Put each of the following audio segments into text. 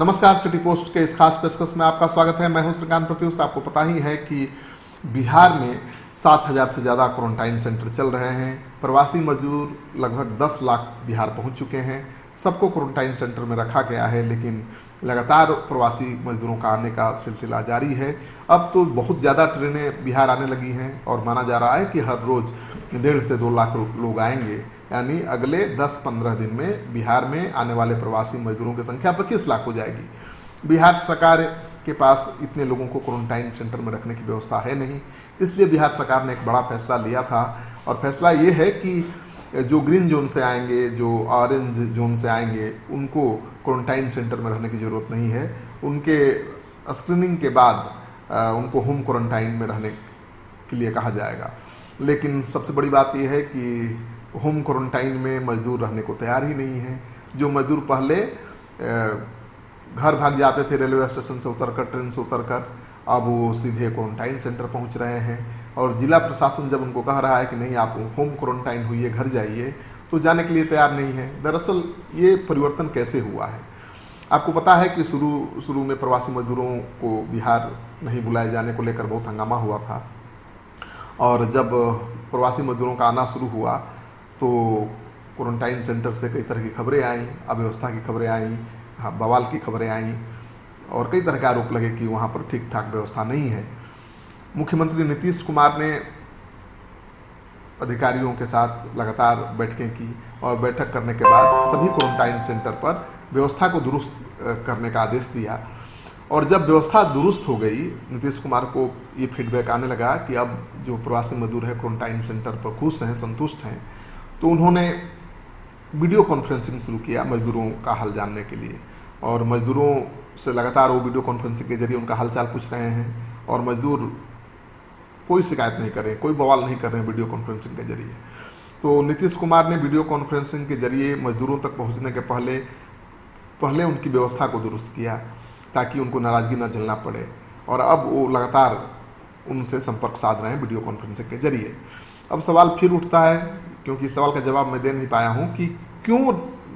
नमस्कार, city post के इस खास पेशकश में आपका स्वागत है। मैं हूं श्रीकांत प्रत्युष। आपको पता ही है कि बिहार में 7,000 से ज़्यादा क्वारंटाइन सेंटर चल रहे हैं। प्रवासी मजदूर लगभग 10 लाख बिहार पहुंच चुके हैं। सबको क्वारंटाइन सेंटर में रखा गया है, लेकिन लगातार प्रवासी मजदूरों का आने का सिलसिला जारी है। अब तो बहुत ज़्यादा ट्रेनें बिहार आने लगी हैं और माना जा रहा है कि हर रोज़ 1.5 से 2 लाख लोग आएंगे। यानी अगले 10-15 दिन में बिहार में आने वाले प्रवासी मजदूरों की संख्या 25 लाख हो जाएगी। बिहार सरकार के पास इतने लोगों को क्वारंटाइन सेंटर में रखने की व्यवस्था है नहीं, इसलिए बिहार सरकार ने एक बड़ा फैसला लिया था। और फैसला ये है कि जो ग्रीन जोन से आएंगे, जो ऑरेंज जोन से आएंगे, उनको क्वारंटाइन सेंटर में रहने की ज़रूरत नहीं है। उनके स्क्रीनिंग के बाद उनको होम क्वारंटाइन में रहने के लिए कहा जाएगा। लेकिन सबसे बड़ी बात यह है कि होम क्वारंटाइन में मजदूर रहने को तैयार ही नहीं है। जो मजदूर पहले घर भाग जाते थे रेलवे स्टेशन से उतरकर, ट्रेन से उतरकर, अब वो सीधे क्वारंटाइन सेंटर पहुंच रहे हैं। और जिला प्रशासन जब उनको कह रहा है कि नहीं, आप होम क्वारंटाइन हुई, घर जाइए, तो जाने के लिए तैयार नहीं है। दरअसल ये परिवर्तन कैसे हुआ है? आपको पता है कि शुरू में प्रवासी मजदूरों को बिहार नहीं बुलाए जाने को लेकर बहुत हंगामा हुआ था। और जब प्रवासी मजदूरों का आना शुरू हुआ तो क्वारंटाइन सेंटर से कई तरह की खबरें आईं, अव्यवस्था की खबरें आईं, बवाल की खबरें आईं और कई तरह के आरोप लगे कि वहाँ पर ठीक ठाक व्यवस्था नहीं है। मुख्यमंत्री नीतीश कुमार ने अधिकारियों के साथ लगातार बैठकें की और बैठक करने के बाद सभी क्वारंटाइन सेंटर पर व्यवस्था को दुरुस्त करने का आदेश दिया। और जब व्यवस्था दुरुस्त हो गई, नीतीश कुमार को ये फीडबैक आने लगा कि अब जो प्रवासी मजदूर हैं क्वारंटाइन सेंटर पर खुश हैं, संतुष्ट हैं, तो उन्होंने वीडियो कॉन्फ्रेंसिंग शुरू किया मजदूरों का हाल जानने के लिए। और मजदूरों से लगातार वो वीडियो कॉन्फ्रेंसिंग के जरिए उनका हालचाल पूछ रहे हैं और मजदूर कोई शिकायत नहीं कर रहे, कोई बवाल नहीं कर रहे हैं वीडियो कॉन्फ्रेंसिंग के जरिए। तो नीतीश कुमार ने वीडियो कॉन्फ्रेंसिंग के जरिए मजदूरों तक पहुँचने के पहले उनकी व्यवस्था को दुरुस्त किया ताकि उनको नाराज़गी न झेलना पड़े। और अब वो लगातार उनसे संपर्क साध रहे हैं वीडियो कॉन्फ्रेंसिंग के जरिए। अब सवाल फिर उठता है, क्योंकि इस सवाल का जवाब मैं दे नहीं पाया हूं, कि क्यों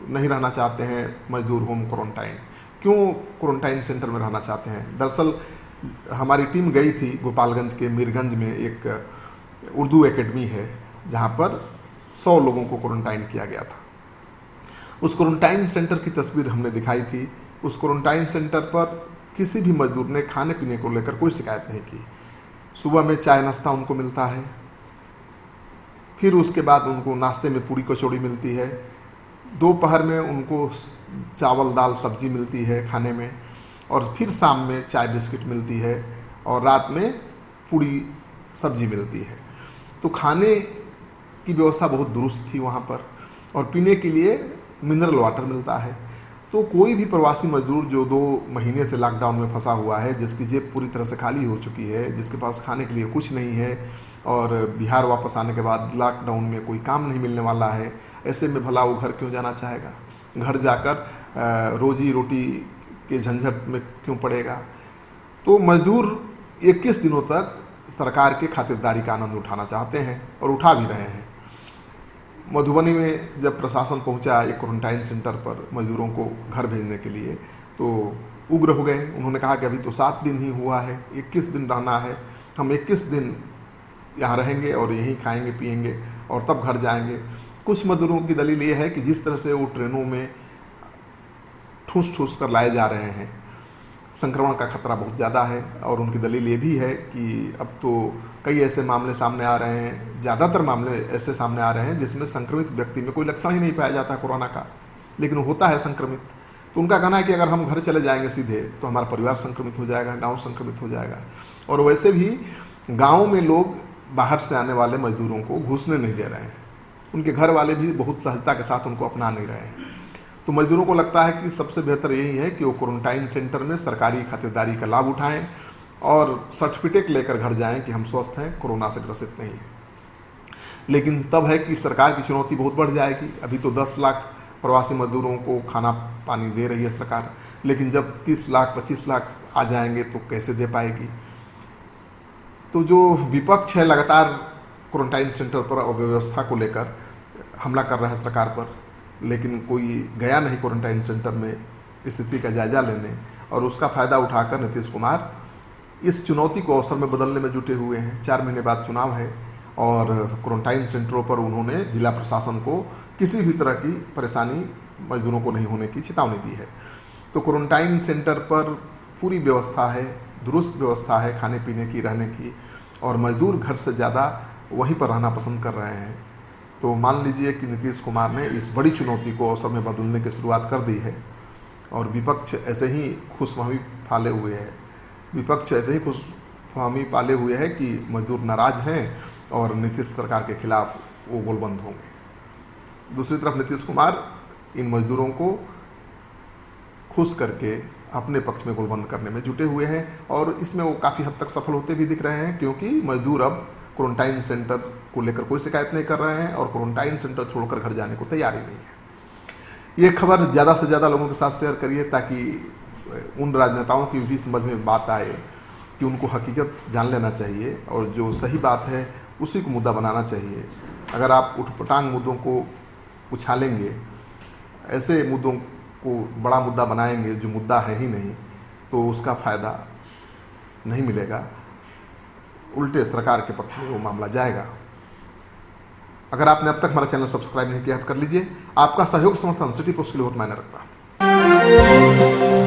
नहीं रहना चाहते हैं मजदूर होम क्वारंटाइन, क्यों क्वारंटाइन सेंटर में रहना चाहते हैं। दरअसल हमारी टीम गई थी गोपालगंज के मीरगंज में, एक उर्दू एकेडमी है जहां पर 100 लोगों को क्वारंटाइन किया गया था। उस क्वारंटाइन सेंटर की तस्वीर हमने दिखाई थी। उस क्वारंटाइन सेंटर पर किसी भी मजदूर ने खाने पीने को लेकर कोई शिकायत नहीं की। सुबह में चाय नाश्ता उनको मिलता है, फिर उसके बाद उनको नाश्ते में पूड़ी कचौड़ी मिलती है, दोपहर में उनको चावल दाल सब्जी मिलती है खाने में, और फिर शाम में चाय बिस्किट मिलती है, और रात में पूड़ी सब्जी मिलती है। तो खाने की व्यवस्था बहुत दुरुस्त थी वहाँ पर, और पीने के लिए मिनरल वाटर मिलता है। तो कोई भी प्रवासी मजदूर जो 2 महीने से लॉकडाउन में फंसा हुआ है, जिसकी जेब पूरी तरह से खाली हो चुकी है, जिसके पास खाने के लिए कुछ नहीं है, और बिहार वापस आने के बाद लॉकडाउन में कोई काम नहीं मिलने वाला है, ऐसे में भला वो घर क्यों जाना चाहेगा? घर जाकर रोजी रोटी के झंझट में क्यों पड़ेगा? तो मजदूर 21 दिनों तक सरकार के खातिरदारी का आनंद उठाना चाहते हैं और उठा भी रहे हैं। मधुबनी में जब प्रशासन पहुंचा एक क्वारंटाइन सेंटर पर मजदूरों को घर भेजने के लिए, तो उग्र हो गए। उन्होंने कहा कि अभी तो 7 दिन ही हुआ है, 21 दिन रहना है, हम 21 दिन यहाँ रहेंगे और यहीं खाएंगे पिएंगे और तब घर जाएंगे। कुछ मजदूरों की दलील ये है कि जिस तरह से वो ट्रेनों में ठूस ठूस कर लाए जा रहे हैं, संक्रमण का खतरा बहुत ज़्यादा है। और उनकी दलील ये भी है कि अब तो कई ऐसे मामले सामने आ रहे हैं, ज़्यादातर मामले ऐसे सामने आ रहे हैं जिसमें संक्रमित व्यक्ति में कोई लक्षण ही नहीं पाया जाता कोरोना का, लेकिन होता है संक्रमित। तो उनका कहना है कि अगर हम घर चले जाएंगे सीधे तो हमारा परिवार संक्रमित हो जाएगा, गाँव संक्रमित हो जाएगा। और वैसे भी गाँव में लोग बाहर से आने वाले मजदूरों को घुसने नहीं दे रहे हैं, उनके घर वाले भी बहुत सहजता के साथ उनको अपना नहीं रहे हैं। तो मजदूरों को लगता है कि सबसे बेहतर यही है कि वो क्वारंटाइन सेंटर में सरकारी खातिरदारी का लाभ उठाएं और सर्टिफिकेट लेकर घर जाएं कि हम स्वस्थ हैं, कोरोना से ग्रसित नहीं हैं। लेकिन तब है कि सरकार की चुनौती बहुत बढ़ जाएगी। अभी तो 10 लाख प्रवासी मजदूरों को खाना पानी दे रही है सरकार, लेकिन जब 30 लाख 25 लाख आ जाएंगे तो कैसे दे पाएगी? तो जो विपक्ष है लगातार क्वारंटाइन सेंटर पर अव्यवस्था को लेकर हमला कर रहा है सरकार पर, लेकिन कोई गया नहीं क्वारंटाइन सेंटर में, स्थिति का जायजा लेने और उसका फ़ायदा उठाकर नीतीश कुमार इस चुनौती को अवसर में बदलने में जुटे हुए हैं। 4 महीने बाद चुनाव है और क्वारंटाइन सेंटरों पर उन्होंने जिला प्रशासन को किसी भी तरह की परेशानी मजदूरों को नहीं होने की चेतावनी दी है। तो क्वारंटाइन सेंटर पर पूरी व्यवस्था है, दुरुस्त व्यवस्था है खाने पीने की, रहने की, और मजदूर घर से ज़्यादा वहीं पर रहना पसंद कर रहे हैं। तो मान लीजिए कि नीतीश कुमार ने इस बड़ी चुनौती को अवसर में बदलने की शुरुआत कर दी है और विपक्ष ऐसे ही खुशफहमी पाले हुए है। विपक्ष ऐसे ही खुशफहमी पाले हुए है कि मजदूर नाराज हैं और नीतीश सरकार के खिलाफ वो गोलबंद होंगे। दूसरी तरफ नीतीश कुमार इन मजदूरों को खुश करके अपने पक्ष में गोलबंद करने में जुटे हुए हैं और इसमें वो काफ़ी हद तक सफल होते भी दिख रहे हैं, क्योंकि मजदूर अब क्वारंटाइन सेंटर को लेकर कोई शिकायत नहीं कर रहे हैं और क्वारंटाइन सेंटर छोड़कर घर जाने को तैयार ही नहीं है। ये खबर ज़्यादा से ज़्यादा लोगों के साथ शेयर करिए ताकि उन राजनेताओं की भी समझ में बात आए कि उनको हकीकत जान लेना चाहिए और जो सही बात है उसी को मुद्दा बनाना चाहिए। अगर आप उठपटांग मुद्दों को उछालेंगे, ऐसे मुद्दों को बड़ा मुद्दा बनाएंगे जो मुद्दा है ही नहीं, तो उसका फ़ायदा नहीं मिलेगा, उल्टे सरकार के पक्ष में वो मामला जाएगा। अगर आपने अब तक हमारा चैनल सब्सक्राइब नहीं किया तो कर लीजिए। आपका सहयोग समर्थन सिटी पोस्ट के लिए बहुत मायने रखता है।